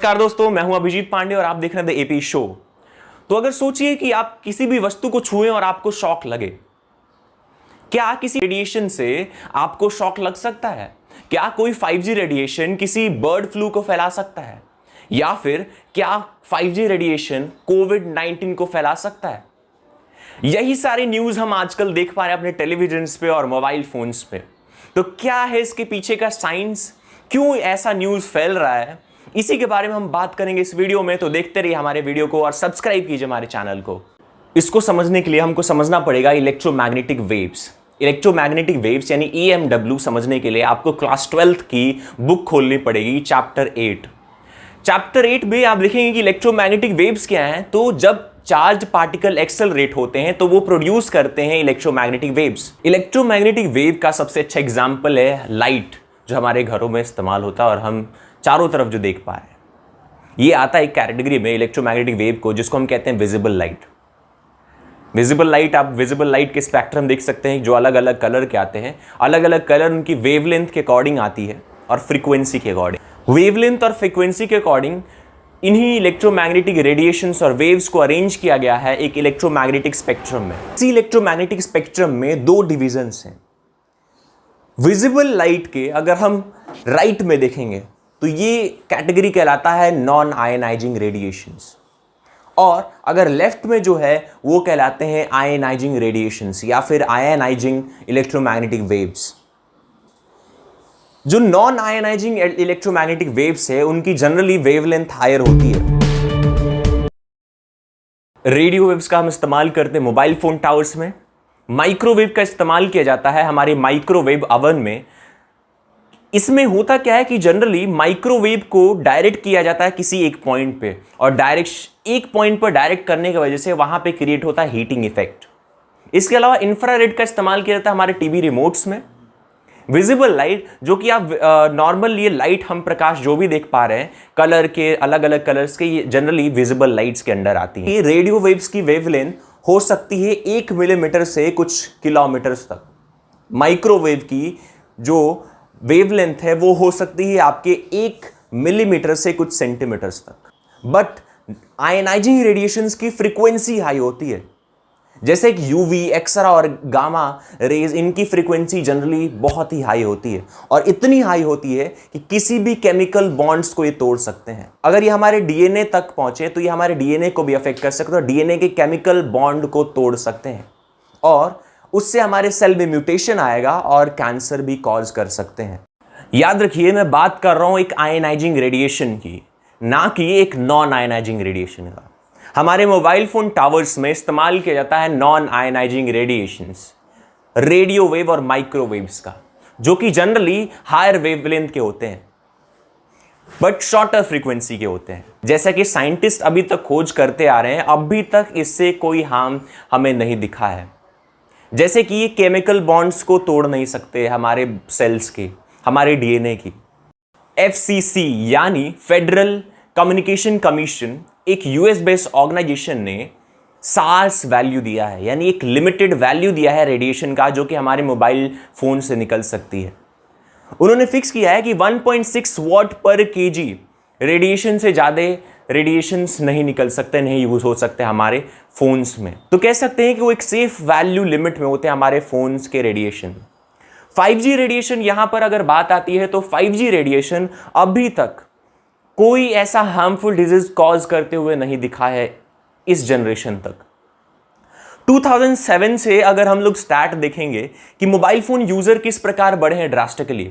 नमस्कार दोस्तों, मैं हूं अभिजीत पांडे और आप देख रहे हैं द एपी शो। तो अगर सोचिए कि आप किसी भी वस्तु को छुएं और आपको शॉक लगे, क्या किसी रेडिएशन से आपको शॉक लग सकता है? क्या कोई 5G रेडिएशन किसी बर्ड फ्लू को फैला सकता है? या फिर क्या 5G रेडिएशन कोविड-19 को फैला सकता है? यही सारी न्यूज हम आजकल देख पा रहे हैं अपने टेलीविजन पे और मोबाइल फोन्स पे। तो क्या है इसके पीछे का साइंस? क्यों ऐसा न्यूज फैल रहा है? इसी के बारे में हम बात करेंगे इस वीडियो में। तो देखते रहिए हमारे वीडियो को और सब्सक्राइब कीजिए हमारे चैनल को। इसको समझने के लिए हमको समझना पड़ेगा इलेक्ट्रोमैग्नेटिक वेव्स। इलेक्ट्रोमैग्नेटिक वेव्स यानी EMW समझने के लिए आपको क्लास 12th की बुक खोलनी पड़ेगी, चैप्टर 8। चैप्टर 8 में आप देखेंगे कि इलेक्ट्रोमैग्नेटिक वेव्स क्या हैं। तो जब चार्ज पार्टिकल एक्सेलरेट होते हैं तो वो प्रोड्यूस करते हैं इलेक्ट्रोमैग्नेटिक वेव्स। इलेक्ट्रोमैग्नेटिक वेव का सबसे अच्छा एग्जांपल है लाइट, जो हमारे घरों में इस्तेमाल होता है और हम चारों तरफ जो देख पा रहे हैं। ये आता है एक कैटेगरी में इलेक्ट्रोमैग्नेटिक वेव को, जिसको हम कहते हैं विजिबल लाइट। विजिबल लाइट, आप विजिबल लाइट के स्पेक्ट्रम देख सकते हैं जो अलग अलग कलर के आते हैं। अलग अलग कलर उनकी वेवलेंथ के अकॉर्डिंग आती है और फ्रीक्वेंसी के अकॉर्डिंग। वेवलेंथ और फ्रीक्वेंसी के अकॉर्डिंग इन्हीं इलेक्ट्रोमैग्नेटिक रेडिएशंस और वेव्स को अरेंज किया गया है एक इलेक्ट्रोमैग्नेटिक स्पेक्ट्रम में। इसी इलेक्ट्रोमैग्नेटिक स्पेक्ट्रम में दो डिविजन्स हैं। विजिबल लाइट के अगर हम राइट में देखेंगे तो ये कैटेगरी कहलाता है नॉन आयनाइजिंग रेडिएशंस, और अगर लेफ्ट में जो है वो कहलाते हैं आयनाइजिंग रेडिएशंस या फिर आयनाइजिंग इलेक्ट्रोमैग्नेटिक वेव्स। जो नॉन आयनाइजिंग इलेक्ट्रोमैग्नेटिक वेव्स है उनकी जनरली वेवलेंथ हायर होती है। रेडियो वेव्स का हम इस्तेमाल करते हैं मोबाइल फोन टावर्स में। माइक्रोवेव का इस्तेमाल किया जाता है हमारे माइक्रोवेव ओवन में। इसमें होता क्या है कि जनरली माइक्रोवेव को डायरेक्ट किया जाता है किसी एक पॉइंट पे, और एक पॉइंट पर डायरेक्ट करने की वजह से वहां पे क्रिएट होता है हीटिंग इफेक्ट। इसके अलावा इंफ्रारेड का इस्तेमाल किया जाता है हमारे टीवी रिमोट्स में। विजिबल लाइट, जो कि आप नॉर्मल ये लाइट हम प्रकाश जो भी देख पा रहे हैं कलर के, अलग अलग कलर्स के, ये जनरली विजिबल लाइट्स के अंडर आती है। ये रेडियो वेव्स की वेवलेंथ हो सकती है 1 मिलीमीटर से कुछ किलोमीटर्स तक। माइक्रोवेव की जो वेवलेंथ है वो हो सकती है आपके 1 मिलीमीटर से कुछ सेंटीमीटर्स तक। बट आयनाइजिंग रेडिएशंस की फ्रीक्वेंसी हाई होती है, जैसे कि यूवी, एक्सरा और गामा रेज, इनकी फ्रीक्वेंसी जनरली बहुत ही हाई होती है, और इतनी हाई होती है कि किसी भी केमिकल बॉन्ड्स को ये तोड़ सकते हैं। अगर ये हमारे डीएनए तक पहुंचे तो ये हमारे डीएनए को भी अफेक्ट कर सकते हैं और डीएनए के केमिकल बॉन्ड को तोड़ सकते हैं, और उससे हमारे सेल में म्यूटेशन आएगा और कैंसर भी कॉज कर सकते हैं। याद रखिए, मैं बात कर रहा हूं एक आयनाइजिंग रेडिएशन की, ना कि एक नॉन आयनाइजिंग रेडिएशन का। हमारे मोबाइल फोन टावर्स में इस्तेमाल किया जाता है non ionising radiations, radio wave और माइक्रोवेव्स का, जो कि जनरली हायर वेवलेंथ के होते हैं बट शॉर्टर फ्रीक्वेंसी के होते हैं। जैसा कि साइंटिस्ट अभी तक खोज करते आ रहे हैं, अभी तक इससे कोई हार्म हमें नहीं दिखा है। जैसे कि ये केमिकल बॉन्ड्स को तोड़ नहीं सकते हमारे सेल्स के, हमारे डीएनए की। FCC यानी फेडरल कम्युनिकेशन कमीशन, एक यूएस बेस्ड ऑर्गेनाइजेशन ने सार्स वैल्यू दिया है, यानी एक लिमिटेड वैल्यू दिया है रेडिएशन का, जो कि हमारे मोबाइल फोन से निकल सकती है। उन्होंने फिक्स किया है कि 1.6 वॉट पर केजी रेडिएशन से ज्यादा रेडिएशंस नहीं निकल सकते, नहीं यूज हो सकते हमारे फोन्स में। तो कह सकते हैं कि वो एक सेफ वैल्यू लिमिट में होते हैं हमारे फोन्स के रेडिएशन। 5G रेडिएशन यहां पर अगर बात आती है तो 5G रेडिएशन अभी तक कोई ऐसा हार्मफुल डिजीज कॉज करते हुए नहीं दिखा है इस जनरेशन तक। 2007 से अगर हम लोग स्टैट देखेंगे कि मोबाइल फोन यूजर किस प्रकार बढ़े हैं ड्रास्टिकली,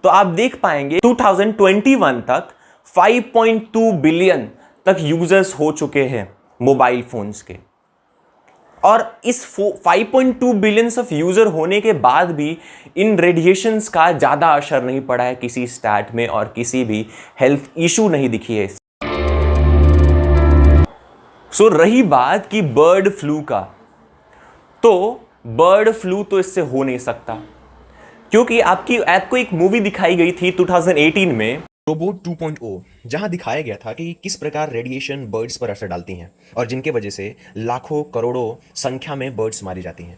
तो आप देख पाएंगे 2021 तक 5.2 बिलियन तक यूजर्स हो चुके हैं मोबाइल फोन्स के। और इस 5.2 बिलियंस ऑफ यूजर होने के बाद भी इन रेडिएशंस का ज्यादा असर नहीं पड़ा है किसी स्टैट में, और किसी भी हेल्थ इशू नहीं दिखी है। सो रही बात कि बर्ड फ्लू का, तो बर्ड फ्लू तो इससे हो नहीं सकता, क्योंकि आपको एक मूवी दिखाई गई थी 2018 में, रोबोट 2.0, जहां दिखाया गया था कि किस प्रकार रेडिएशन बर्ड्स पर असर डालती हैं और जिनके वजह से लाखों करोड़ों संख्या में बर्ड्स मारी जाती हैं।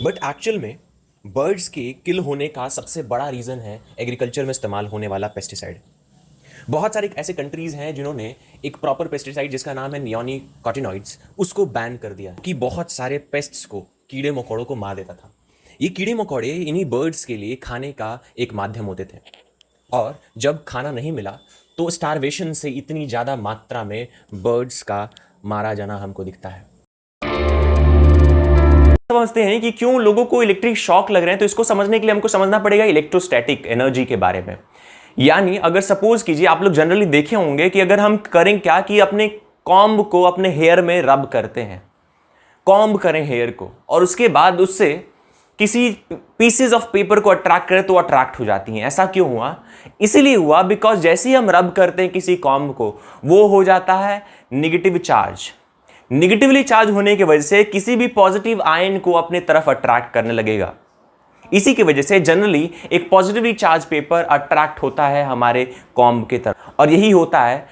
बट एक्चुअल में बर्ड्स के किल होने का सबसे बड़ा रीज़न है एग्रीकल्चर में इस्तेमाल होने वाला पेस्टिसाइड। बहुत सारे ऐसे कंट्रीज हैं जिन्होंने एक प्रॉपर पेस्टिसाइड जिसका नाम है नियोनिकोटिनॉइड्स उसको बैन कर दिया कि बहुत सारे पेस्ट्स को, कीड़े मकोड़ों को मार देता था। ये कीड़े मकोड़े इन्हीं बर्ड्स के लिए खाने का एक माध्यम होते थे, और जब खाना नहीं मिला तो स्टारवेशन से इतनी ज़्यादा मात्रा में बर्ड्स का मारा जाना हमको दिखता है। समझते हैं कि क्यों लोगों को इलेक्ट्रिक शॉक लग रहे हैं, तो इसको समझने के लिए हमको समझना पड़ेगा इलेक्ट्रोस्टैटिक एनर्जी के बारे में। यानी अगर सपोज कीजिए, आप लोग जनरली देखे होंगे कि अगर हम करें क्या कि अपने कॉम्ब को अपने हेयर में रब करते हैं, कॉम्ब करें हेयर को, और उसके बाद उससे किसी पीसेस ऑफ पेपर को अट्रैक्ट करें तो अट्रैक्ट हो जाती हैं। ऐसा क्यों हुआ? इसीलिए हुआ बिकॉज जैसे ही हम रब करते हैं किसी कॉम्ब को, वो हो जाता है निगेटिव चार्ज। निगेटिवली चार्ज होने की वजह से किसी भी पॉजिटिव आयन को अपने तरफ अट्रैक्ट करने लगेगा। इसी की वजह से जनरली एक पॉजिटिवली चार्ज पेपर अट्रैक्ट होता है हमारे कॉम्ब के तरफ। और यही होता है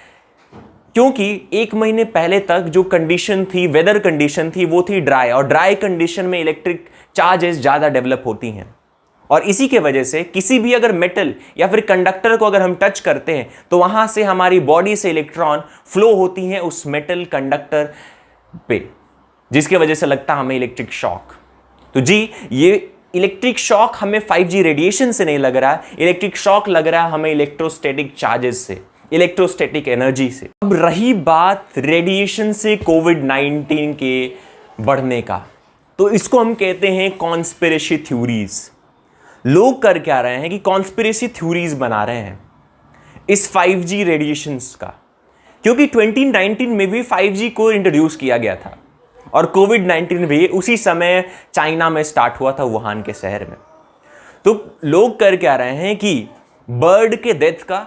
क्योंकि 1 महीने पहले तक जो कंडीशन थी, वेदर कंडीशन थी, वो थी ड्राई, और ड्राई कंडीशन में इलेक्ट्रिक चार्जेस ज़्यादा डेवलप होती हैं। और इसी के वजह से किसी भी अगर मेटल या फिर कंडक्टर को अगर हम टच करते हैं तो वहाँ से हमारी बॉडी से इलेक्ट्रॉन फ्लो होती हैं उस मेटल कंडक्टर पे, जिसके वजह से लगता है हमें इलेक्ट्रिक शॉक। तो जी, ये इलेक्ट्रिक शॉक हमें 5G रेडिएशन से नहीं लग रहा है, इलेक्ट्रिक शॉक लग रहा है हमें इलेक्ट्रोस्टैटिक चार्जेस से, इलेक्ट्रोस्टैटिक एनर्जी से। अब रही बात रेडिएशन से कोविड-19 के बढ़ने का, तो इसको हम कहते हैं कॉन्स्पिरेसी थ्योरीज। लोग कर क्या रहे हैं कि कॉन्स्पिरेसी थ्योरीज बना रहे हैं इस 5G रेडिएशंस का, क्योंकि 2019 में भी 5G को इंट्रोड्यूस किया गया था, और कोविड-19 भी उसी समय चाइना में स्टार्ट हुआ था, वुहान के शहर में। तो लोग कर क्या रहे हैं कि बर्ड के डेथ का,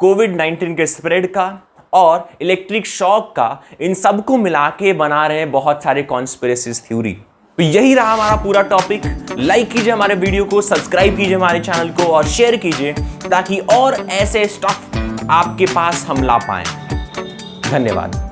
कोविड-19 के स्प्रेड का और इलेक्ट्रिक शॉक का, इन सबको मिला के बना रहे हैं बहुत सारे कॉन्स्पिरेसी थ्योरी। तो यही रहा हमारा पूरा टॉपिक। लाइक कीजिए हमारे वीडियो को, सब्सक्राइब कीजिए हमारे चैनल को और शेयर कीजिए, ताकि और ऐसे स्टफ आपके पास हम ला पाएं। धन्यवाद।